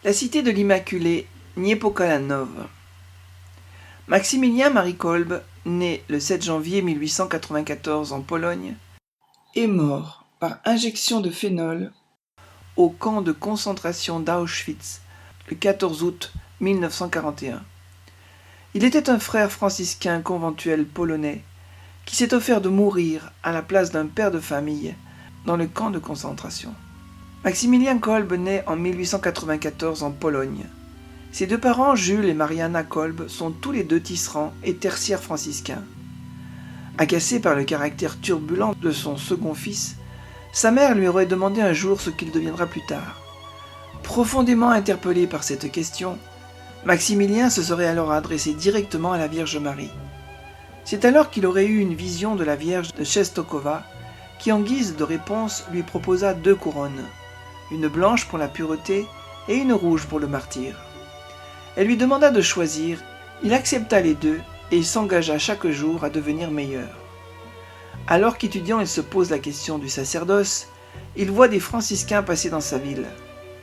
La cité de l'Immaculée, Niepokalanów. Maximilien Marie Kolbe, né le 7 janvier 1894 en Pologne, est mort par injection de phénol au camp de concentration d'Auschwitz le 14 août 1941. Il était un frère franciscain conventuel polonais qui s'est offert de mourir à la place d'un père de famille dans le camp de concentration. Maximilien Kolbe naît en 1894 en Pologne. Ses deux parents, Jules et Marianna Kolbe, sont tous les deux tisserands et tertiaires franciscains. Agacé par le caractère turbulent de son second fils, sa mère lui aurait demandé un jour ce qu'il deviendra plus tard. Profondément interpellé par cette question, Maximilien se serait alors adressé directement à la Vierge Marie. C'est alors qu'il aurait eu une vision de la Vierge de Czestochowa qui, en guise de réponse, lui proposa 2 couronnes, une blanche pour la pureté et une rouge pour le martyre. Elle lui demanda de choisir, il accepta les 2 et s'engagea chaque jour à devenir meilleur. Alors qu'étudiant, il se pose la question du sacerdoce, il voit des franciscains passer dans sa ville.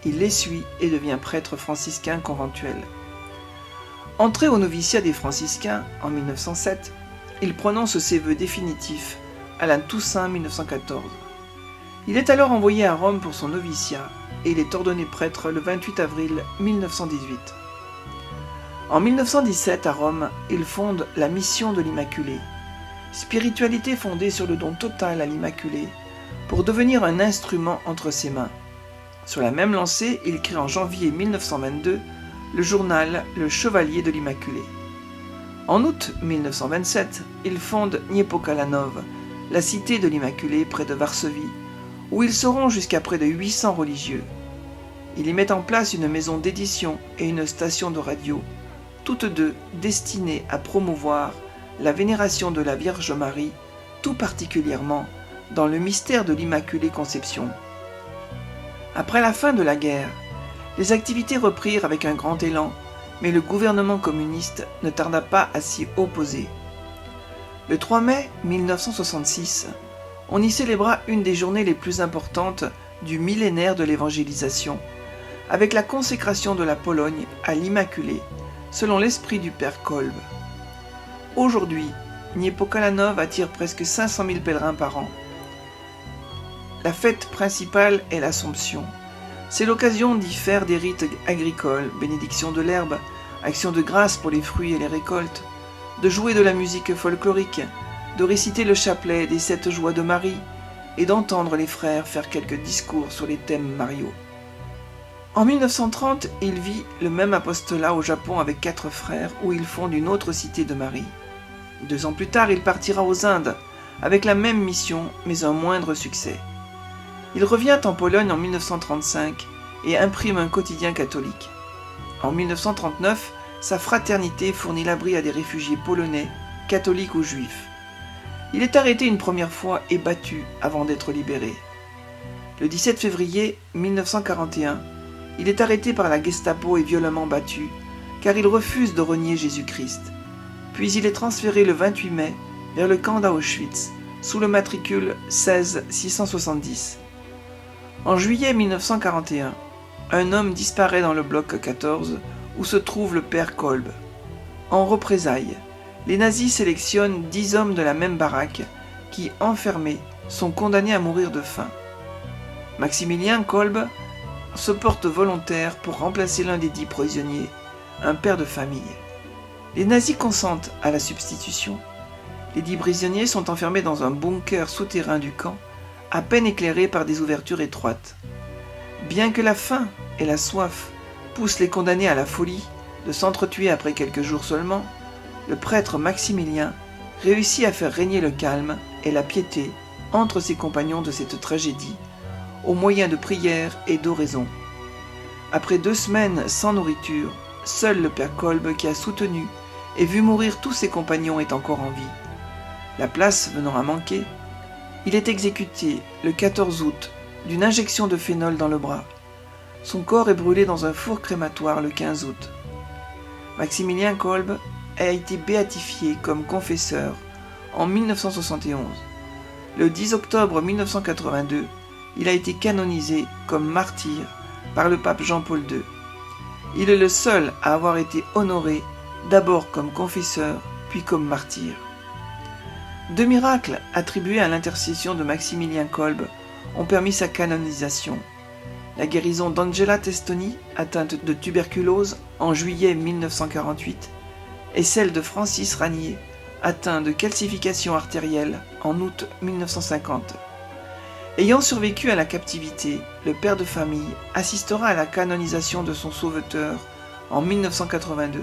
Il les suit et devient prêtre franciscain conventuel. Entré au noviciat des franciscains en 1907, il prononce ses vœux définitifs à la Toussaint 1914. Il est alors envoyé à Rome pour son noviciat et il est ordonné prêtre le 28 avril 1918. En 1917, à Rome, il fonde la Mission de l'Immaculée, spiritualité fondée sur le don total à l'Immaculée, pour devenir un instrument entre ses mains. Sur la même lancée, il crée en janvier 1922 le journal Le Chevalier de l'Immaculée. En août 1927, il fonde Niepokalanów, la cité de l'Immaculée près de Varsovie, où ils seront jusqu'à près de 800 religieux. Il y met en place une maison d'édition et une station de radio, toutes deux destinées à promouvoir la vénération de la Vierge Marie, tout particulièrement dans le mystère de l'Immaculée Conception. Après la fin de la guerre, les activités reprirent avec un grand élan, mais le gouvernement communiste ne tarda pas à s'y opposer. Le 3 mai 1966, on y célébra une des journées les plus importantes du millénaire de l'évangélisation, avec la consécration de la Pologne à l'Immaculée, selon l'esprit du Père Kolbe. Aujourd'hui, Niepokalanów attire presque 500 000 pèlerins par an. La fête principale est l'Assomption. C'est l'occasion d'y faire des rites agricoles, bénédiction de l'herbe, action de grâce pour les fruits et les récoltes, de jouer de la musique folklorique, de réciter le chapelet des 7 joies de Marie et d'entendre les frères faire quelques discours sur les thèmes mariaux. En 1930, il vit le même apostolat au Japon avec 4 frères où il fonde une autre cité de Marie. 2 ans plus tard, il partira aux Indes avec la même mission mais un moindre succès. Il revient en Pologne en 1935 et imprime un quotidien catholique. En 1939, sa fraternité fournit l'abri à des réfugiés polonais, catholiques ou juifs. Il est arrêté une première fois et battu avant d'être libéré. Le 17 février 1941, il est arrêté par la Gestapo et violemment battu, car il refuse de renier Jésus-Christ. Puis il est transféré le 28 mai vers le camp d'Auschwitz, sous le matricule 16670. En juillet 1941, un homme disparaît dans le bloc 14 où se trouve le père Kolbe. En représailles, les nazis sélectionnent 10 hommes de la même baraque qui, enfermés, sont condamnés à mourir de faim. Maximilien Kolbe se porte volontaire pour remplacer l'un des 10 prisonniers, un père de famille. Les nazis consentent à la substitution. Les 10 prisonniers sont enfermés dans un bunker souterrain du camp, à peine éclairé par des ouvertures étroites. Bien que la faim et la soif poussent les condamnés à la folie de s'entretuer après quelques jours seulement, le prêtre Maximilien réussit à faire régner le calme et la piété entre ses compagnons de cette tragédie, au moyen de prières et d'oraisons. Après 2 semaines sans nourriture, seul le père Kolbe, qui a soutenu et vu mourir tous ses compagnons, est encore en vie. La place venant à manquer, il est exécuté le 14 août d'une injection de phénol dans le bras. Son corps est brûlé dans un four crématoire le 15 août. Maximilien Kolbe a été béatifié comme confesseur en 1971. Le 10 octobre 1982, il a été canonisé comme martyr par le pape Jean-Paul II. Il est le seul à avoir été honoré, d'abord comme confesseur, puis comme martyr. 2 miracles attribués à l'intercession de Maximilien Kolbe ont permis sa canonisation. La guérison d'Angela Testoni, atteinte de tuberculose en juillet 1948, et celle de Francis Ranier, atteint de calcification artérielle en août 1950. Ayant survécu à la captivité, le père de famille assistera à la canonisation de son sauveteur en 1982.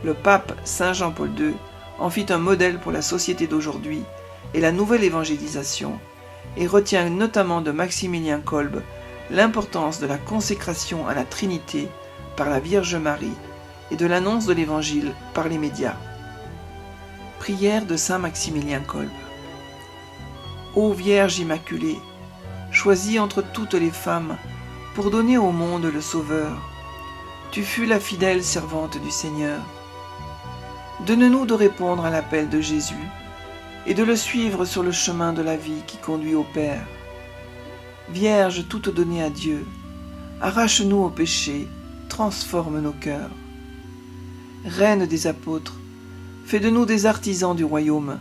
Le pape Saint Jean-Paul II en fit un modèle pour la société d'aujourd'hui et la nouvelle évangélisation, et retient notamment de Maximilien Kolbe l'importance de la consécration à la Trinité par la Vierge Marie et de l'annonce de l'Évangile par les médias. Prière de Saint Maximilien Kolbe. Ô Vierge Immaculée, choisie entre toutes les femmes pour donner au monde le Sauveur, tu fus la fidèle servante du Seigneur. Donne-nous de répondre à l'appel de Jésus et de le suivre sur le chemin de la vie qui conduit au Père. Vierge toute donnée à Dieu, arrache-nous au péché, transforme nos cœurs. Reine des apôtres, fais de nous des artisans du royaume,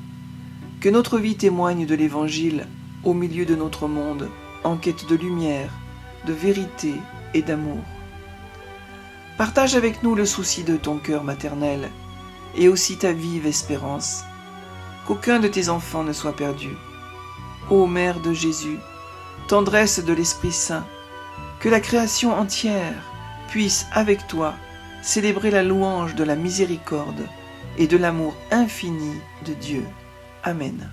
que notre vie témoigne de l'Évangile au milieu de notre monde, en quête de lumière, de vérité et d'amour. Partage avec nous le souci de ton cœur maternel, et aussi ta vive espérance, qu'aucun de tes enfants ne soit perdu. Ô Mère de Jésus, tendresse de l'Esprit Saint, que la création entière puisse, avec toi, célébrer la louange de la miséricorde et de l'amour infini de Dieu. Amen.